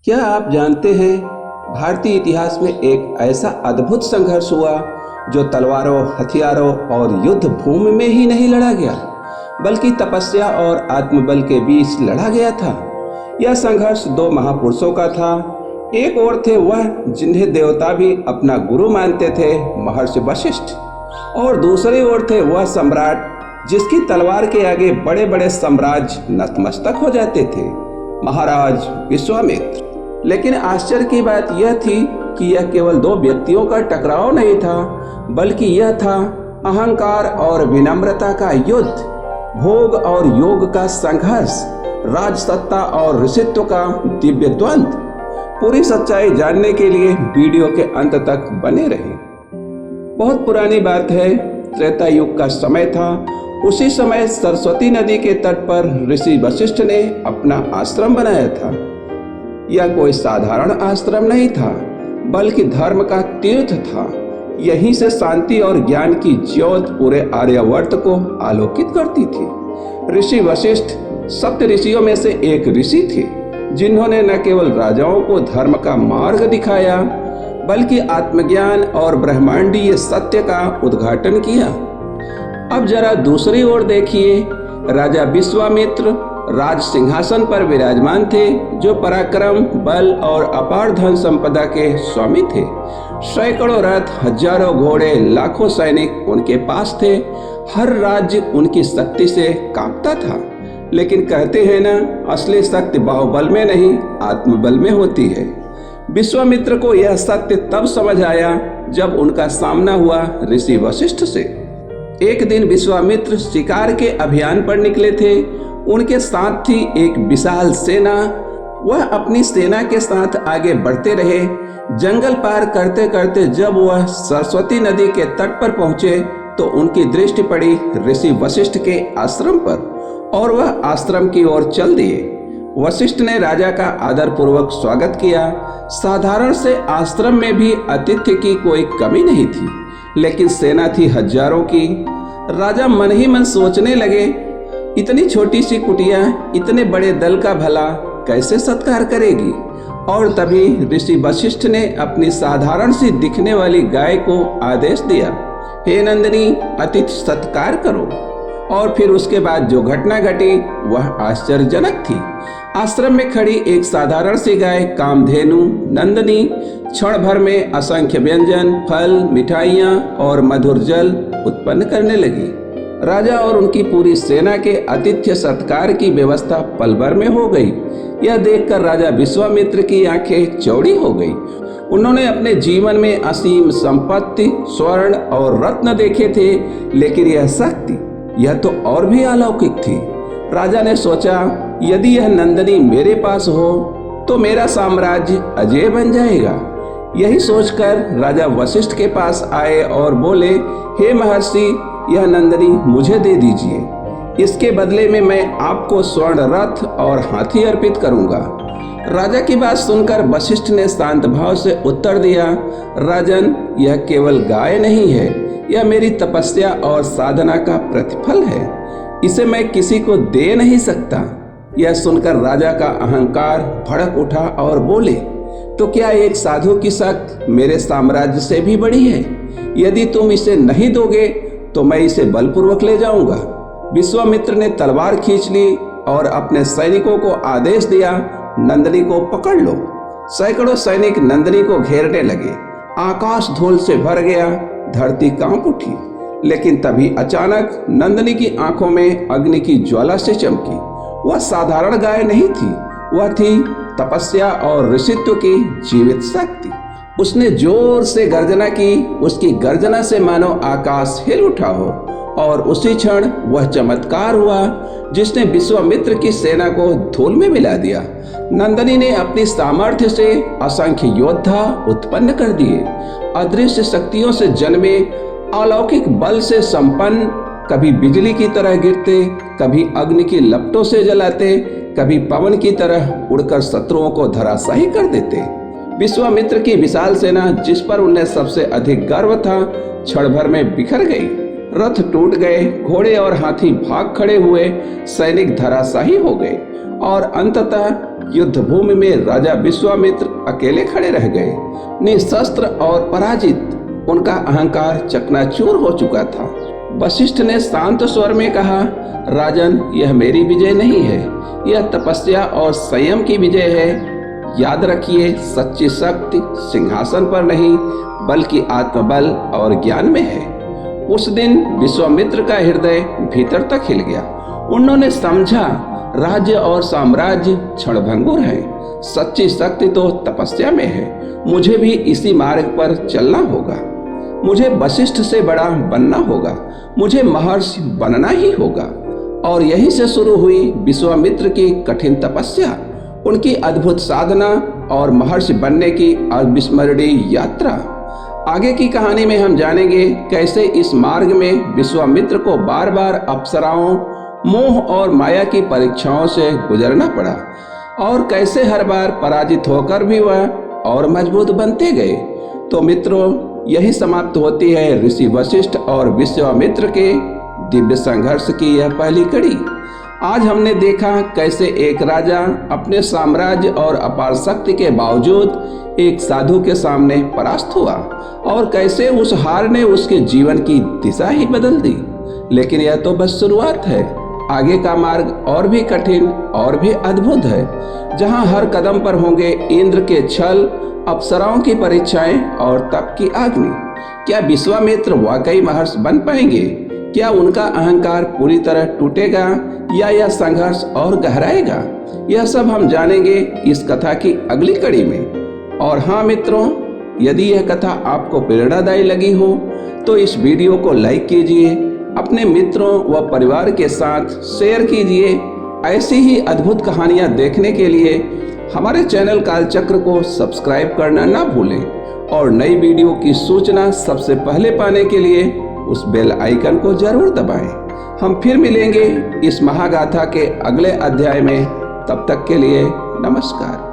क्या आप जानते हैं, भारतीय इतिहास में एक ऐसा अद्भुत संघर्ष हुआ जो तलवारों, हथियारों और युद्ध भूमि में ही नहीं लड़ा गया, बल्कि तपस्या और आत्मबल के बीच लड़ा गया था। यह संघर्ष दो महापुरुषों का था। एक और थे वह जिन्हें देवता भी अपना गुरु मानते थे, महर्षि वशिष्ठ, और दूसरी ओर थे वह सम्राट जिसकी तलवार के आगे बड़े बड़े साम्राज्य नतमस्तक हो जाते थे, महाराज विश्वामित्र। लेकिन आश्चर्य की बात यह थी कि यह केवल दो व्यक्तियों का टकराव नहीं था, बल्कि यह था अहंकार और विनम्रता का युद्ध, भोग और योग का संघर्ष, राजसत्ता और ऋषित्व का दिव्य द्वंद्व। पूरी सच्चाई जानने के लिए वीडियो के अंत तक बने रहें। बहुत पुरानी बात है, त्रेता युग का समय था। उसी समय सरस्वती नदी के तट पर ऋषि वशिष्ठ ने अपना आश्रम बनाया था। यह कोई साधारण आश्रम नहीं था, बल्कि धर्म का तीर्थ था। यहीं से शांति और ज्ञान की ज्योत पूरे आर्यावर्त को आलोकित करती थी। ऋषि वशिष्ठ सप्त ऋषियों में से एक ऋषि थे, जिन्होंने न केवल राजाओं को धर्म का मार्ग दिखाया, बल्कि आत्मज्ञान और ब्रह्मांडीय सत्य का उद्घाटन किया। अब जरा दूसरी ओर देखिए। राजा विश्वामित्र राज सिंहासन पर विराजमान थे, जो पराक्रम, बल और अपार धन संपदा के स्वामी थे। सैकड़ों रथ, हजारों घोड़े, लाखों सैनिक उनके पास थे। हर राज्य उनकी शक्ति से कांपता था। लेकिन कहते हैं ना, असली शक्ति बाहुबल में नहीं, आत्मबल में होती है। विश्वामित्र को यह सत्य तब समझ आया जब उनका सामना हुआ ऋषि वशिष्ठ से। एक दिन विश्वामित्र शिकार के अभियान पर निकले थे। उनके साथ थी एक विशाल सेना। वह अपनी सेना के साथ आगे बढ़ते रहे। जंगल पार करते करते जब वह सरस्वती नदी के तट पर पहुंचे तो उनकी दृष्टि पड़ी ऋषि वशिष्ठ के आश्रम पर, और वह आश्रम की ओर चल दिए। वशिष्ठ ने राजा का आदर पूर्वक स्वागत किया। साधारण से आश्रम में भी आतिथ्य की कोई कमी नहीं थी, लेकिन सेना थी हजारों की। राजा मन ही मन सोचने लगे, इतनी छोटी सी कुटिया इतने बड़े दल का भला कैसे सत्कार करेगी। और तभी ऋषि वशिष्ठ ने अपनी साधारण सी दिखने वाली गाय को आदेश दिया, हे नंदिनी, अतिथि सत्कार करो। और फिर उसके बाद जो घटना घटी वह आश्चर्यजनक थी। आश्रम में खड़ी एक साधारण सी गाय कामधेनु नंदिनी क्षण भर में असंख्य व्यंजन, फल, मिठाइयाँ और मधुर जल उत्पन्न करने लगी। राजा और उनकी पूरी सेना के आतिथ्य सत्कार की व्यवस्था पल भर में हो गई। यह देखकर राजा विश्वामित्र की आंखें चौड़ी हो गई। उन्होंने अपने जीवन में असीम संपत्ति, स्वर्ण और रत्न देखे थे, लेकिन यह शक्ति, यह तो और भी अलौकिक थी। राजा ने सोचा, यदि यह नंदिनी मेरे पास हो तो मेरा साम्राज्य अजेय बन जाएगा। यही सोचकर राजा वशिष्ठ के पास आए और बोले, हे महर्षि, यह नंदिनी मुझे दे दीजिए। इसके बदले में मैं आपको स्वर्ण रथ और हाथी अर्पित करूंगा। राजा की बात सुनकर वशिष्ठ ने शांत भाव से उत्तर दिया, राजन, यह केवल गाय नहीं है, यह मेरी तपस्या और साधना का प्रतिफल है। इसे मैं किसी को दे नहीं सकता। यह सुनकर राजा का अहंकार भड़क उठा और बोले, तो क्या एक साधु की शक्ति मेरे साम्राज्य से भी बड़ी है? यदि तुम इसे नहीं दोगे तो मैं इसे बलपूर्वक ले जाऊंगा। विश्वामित्र ने तलवार खींच ली और अपने सैनिकों को आदेश दिया, नंदिनी को पकड़ लो। सैकड़ों सैनिक नंदिनी को घेरने लगे। आकाश धूल से भर गया, धरती कांप उठी। लेकिन तभी अचानक नंदिनी की आंखों में अग्नि की ज्वाला से चमकी। वह साधारण गाय नहीं थी, वह थी तपस्या और ऋषित्व की जीवित शक्ति। उसने जोर से गर्जना की। उसकी गर्जना से मानो आकाश हिल उठा हो, और उसी क्षण वह चमत्कार हुआ जिसने विश्वामित्र की सेना को धूल में मिला दिया। नंदिनी ने अपनी सामर्थ्य से असंख्य योद्धा उत्पन्न कर दिए। अदृश्य शक्तियों से जन्मे, अलौकिक बल से संपन्न, कभी बिजली की तरह गिरते, कभी अग्नि की लपटों से जलाते, कभी पवन की तरह उड़कर शत्रुओं को धराशायी कर देते। विश्वामित्र की विशाल सेना, जिस पर उन्हें सबसे अधिक गर्व था, क्षण भर में बिखर गई। रथ टूट गए, घोड़े और हाथी भाग खड़े हुए, सैनिक धराशायी हो गए और अंततः युद्ध भूमि में राजा विश्वामित्र अकेले खड़े रह गए, निशस्त्र और पराजित। उनका अहंकार चकनाचूर हो चुका था। वशिष्ठ ने शांत स्वर में कहा, राजन, यह मेरी विजय नहीं है, यह तपस्या और संयम की विजय है। याद रखिए, सच्ची शक्ति सिंहासन पर नहीं बल्कि आत्मबल और ज्ञान में है। उस दिन विश्वामित्र का हृदय भीतर तक हिल गया। उन्होंने समझा, राज्य और साम्राज्य क्षणभंगुर है, सच्ची शक्ति तो तपस्या में है। मुझे भी इसी मार्ग पर चलना होगा। मुझे वशिष्ठ से बड़ा बनना होगा, मुझे महर्षि बनना ही होगा। और यहीं से शुरू हुई विश्वामित्र की कठिन तपस्या, उनकी अद्भुत साधना और महर्षि बनने की अविस्मरणीय यात्रा। आगे की कहानी में हम जानेंगे कैसे इस मार्ग में विश्वामित्र को बार बार अप्सराओं, मोह और माया की परीक्षाओं से गुजरना पड़ा और कैसे हर बार पराजित होकर भी वह और मजबूत बनते गए। तो मित्रों, यही समाप्त होती है ऋषि वशिष्ठ और विश्वामित्र के दिव्य संघर्ष की यह पहली कड़ी। आज हमने देखा कैसे एक राजा अपने साम्राज्य और अपार शक्ति के बावजूद एक साधु के सामने परास्त हुआ और कैसे उस हार ने उसके जीवन की दिशा ही बदल दी। लेकिन यह तो बस शुरुआत है। आगे का मार्ग और भी कठिन और भी अद्भुत है, जहां हर कदम पर होंगे इंद्र के छल, अप्सराओं की परीक्षाएं और तप की अग्नि। क्या विश्वामित्र वाकई महर्षि बन पाएंगे? क्या उनका अहंकार पूरी तरह टूटेगा या यह संघर्ष और गहराएगा? यह सब हम जानेंगे इस कथा की अगली कड़ी में। और हाँ मित्रों, यदि यह कथा आपको प्रेरणादायी लगी हो तो इस वीडियो को लाइक कीजिए, अपने मित्रों व परिवार के साथ शेयर कीजिए। ऐसी ही अद्भुत कहानियां देखने के लिए हमारे चैनल कालचक्र को सब्सक्राइब करना ना भूलें और नई वीडियो की सूचना सबसे पहले पाने के लिए उस बेल आइकन को जरूर दबाएं। हम फिर मिलेंगे इस महागाथा के अगले अध्याय में। तब तक के लिए नमस्कार।